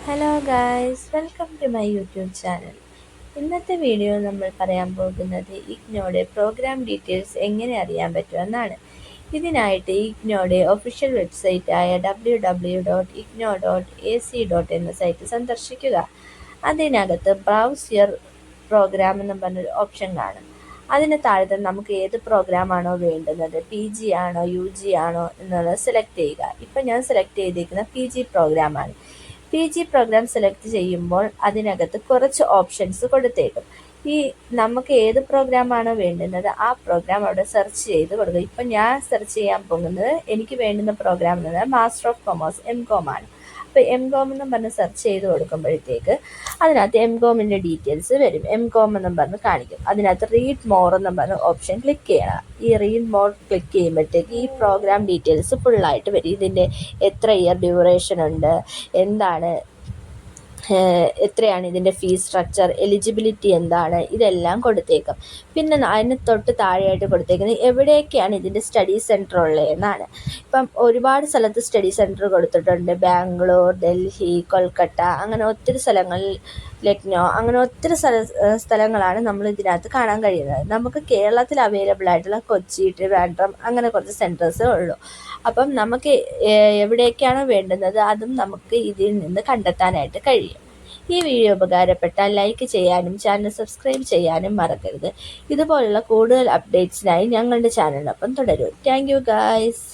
Hello guys, welcome to my YouTube channel. ഇന്നത്തെ video നമ്മൾ പറയാൻ പോകുന്നത് ഇഗ്നോയുടെ പ്രോഗ്രാം ഡീറ്റെയിൽസ് എങ്ങനെ അറിയാൻ പറ്റുമെന്നാണ്. ഇതിനായിട്ട് ഇഗ്നോയുടെ ഒഫീഷ്യൽ വെബ്സൈറ്റായ www.igno.ac. എന്ന സൈറ്റ് സന്ദർശിക്കുക. അതിനകത്ത് ബ്രൗസ് യുവർ പ്രോഗ്രാം എന്ന് പറഞ്ഞൊരു ഓപ്ഷൻ കാണും. അതിന് താഴെ നമുക്ക് ഏത് പ്രോഗ്രാമാണോ വേണ്ടുന്നത്, PG ആണോ UG ആണോ എന്നുള്ളത് സെലക്ട് ചെയ്യുക. ഇപ്പം ഞാൻ സെലക്ട് ചെയ്തിരിക്കുന്ന PG പ്രോഗ്രാമാണ്. PG പ്രോഗ്രാം സെലക്ട് ചെയ്യുമ്പോൾ അതിനകത്ത് കുറച്ച് ഓപ്ഷൻസ് കൊടുത്തേക്കും. നമുക്ക് ഏത് പ്രോഗ്രാമാണോ വേണ്ടുന്നത് ആ പ്രോഗ്രാം അവിടെ സെർച്ച് ചെയ്ത് കൊടുക്കുക. ഇപ്പം ഞാൻ സെർച്ച് ചെയ്യാൻ പോകുന്നത് എനിക്ക് വേണ്ടുന്ന പ്രോഗ്രാം എന്ന് പറഞ്ഞാൽ മാസ്റ്റർ ഓഫ് കൊമേഴ്സ് MCOM ആണ്. അപ്പോൾ MCOM എന്നും പറഞ്ഞ് സെർച്ച് ചെയ്ത് കൊടുക്കുമ്പോഴത്തേക്ക് അതിനകത്ത് MCOMൻ്റെ ഡീറ്റെയിൽസ് വരും. MCOM എന്നും പറഞ്ഞ് കാണിക്കും. അതിനകത്ത് റീഡ് മോർ എന്നും പറഞ്ഞ ഓപ്ഷൻ ക്ലിക്ക് ചെയ്യണം. ഈ റീഡ് മോർ ക്ലിക്ക് ചെയ്യുമ്പോഴത്തേക്ക് ഈ പ്രോഗ്രാം ഡീറ്റെയിൽസ് ഫുള്ളായിട്ട് വരും. ഇതിൻ്റെ എത്ര ഇയർ ഡ്യൂറേഷൻ ഉണ്ട്, എന്താണ് എത്രയാണ് ഇതിൻ്റെ ഫീസ് സ്ട്രക്ചർ, എലിജിബിലിറ്റി എന്താണ്, ഇതെല്ലാം കൊടുത്തേക്കും. പിന്നെ അതിന് തൊട്ട് താഴെയായിട്ട് കൊടുത്തേക്കുന്നത് എവിടെയൊക്കെയാണ് ഇതിൻ്റെ സ്റ്റഡി സെൻറ്റർ ഉള്ളതെന്നാണ്. ഇപ്പം ഒരുപാട് സ്ഥലത്ത് സ്റ്റഡി സെൻറ്റർ കൊടുത്തിട്ടുണ്ട്. ബാംഗ്ലൂർ, ഡൽഹി, കൊൽക്കത്ത, അങ്ങനെ ഒത്തിരി സ്ഥലങ്ങളിൽ, ലക്നൗ, അങ്ങനെ ഒത്തിരി സ്ഥലങ്ങളാണ് നമ്മൾ ഇതിനകത്ത് കാണാൻ കഴിയുന്നത്. നമുക്ക് കേരളത്തിൽ അവൈലബിൾ ആയിട്ടുള്ള കൊച്ചി, ട്രിവാൻഡ്രം, അങ്ങനെ കുറച്ച് സെൻറ്റേഴ്സേ ഉള്ളൂ. അപ്പം നമുക്ക് എവിടേക്കാണോ വേണ്ടുന്നത് അതും നമുക്ക് ഇതിൽ നിന്ന് കണ്ടെത്താനായിട്ട് കഴിയും. ഈ വീഡിയോ ഉപകാരപ്പെട്ടാൽ ലൈക്ക് ചെയ്യാനും ചാനൽ സബ്സ്ക്രൈബ് ചെയ്യാനും മറക്കരുത്. ഇതുപോലുള്ള കൂടുതൽ അപ്ഡേറ്റ്സിനായി ഞങ്ങളുടെ ചാനലിനൊപ്പം തുടരൂ. Thank you guys.